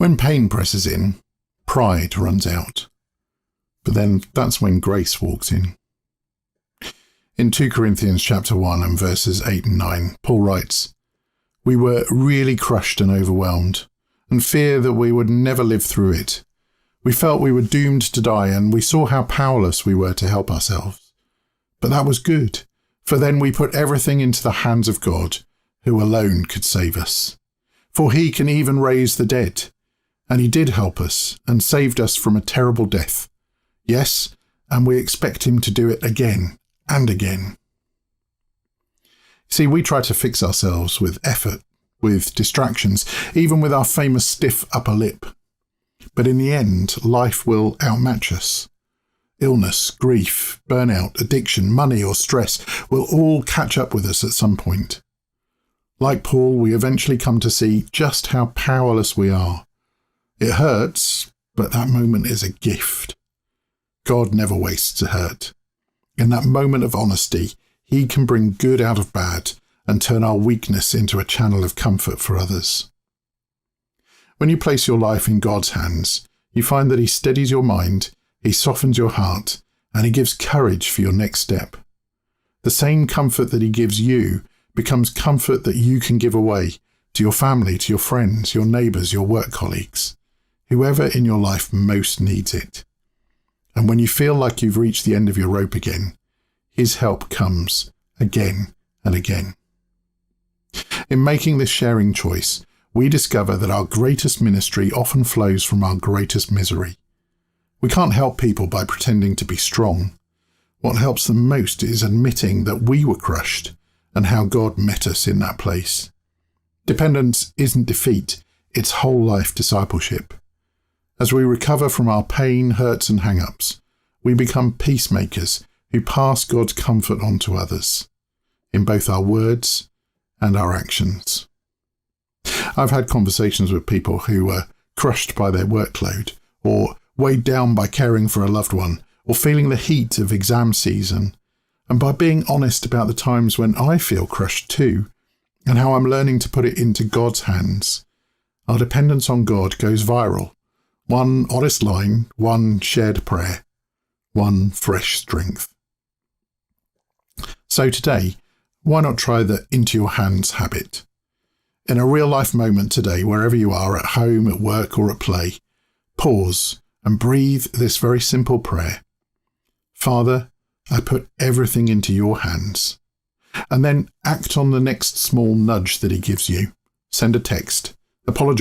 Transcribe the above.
When pain presses in, pride runs out. But then that's when grace walks in. In 2 Corinthians chapter 1 and verses 8 and 9, Paul writes, "We were really crushed and overwhelmed, and fear that we would never live through it. We felt we were doomed to die, and we saw how powerless we were to help ourselves. But that was good, for then we put everything into the hands of God, who alone could save us. For he can even raise the dead. And he did help us and saved us from a terrible death. Yes, and we expect him to do it again and again." See, we try to fix ourselves with effort, with distractions, even with our famous stiff upper lip. But in the end, life will outmatch us. Illness, grief, burnout, addiction, money or stress will all catch up with us at some point. Like Paul, we eventually come to see just how powerless we are. It hurts, but that moment is a gift. God never wastes a hurt. In that moment of honesty, he can bring good out of bad and turn our weakness into a channel of comfort for others. When you place your life in God's hands, you find that he steadies your mind, he softens your heart, and he gives courage for your next step. The same comfort that he gives you becomes comfort that you can give away to your family, to your friends, your neighbours, your work colleagues, whoever in your life most needs it. And when you feel like you've reached the end of your rope again, his help comes again and again. In making this sharing choice, we discover that our greatest ministry often flows from our greatest misery. We can't help people by pretending to be strong. What helps them most is admitting that we were crushed and how God met us in that place. Dependence isn't defeat, it's whole life discipleship. As we recover from our pain, hurts and hang-ups, we become peacemakers who pass God's comfort on to others, in both our words and our actions. I've had conversations with people who were crushed by their workload, or weighed down by caring for a loved one, or feeling the heat of exam season, and by being honest about the times when I feel crushed too, and how I'm learning to put it into God's hands, our dependence on God goes viral. One honest line, one shared prayer, one fresh strength. So today, why not try the into your hands habit? In a real life moment today, wherever you are, at home, at work or at play, pause and breathe this very simple prayer. Father, I put everything into your hands. And then act on the next small nudge that he gives you. Send a text, apologize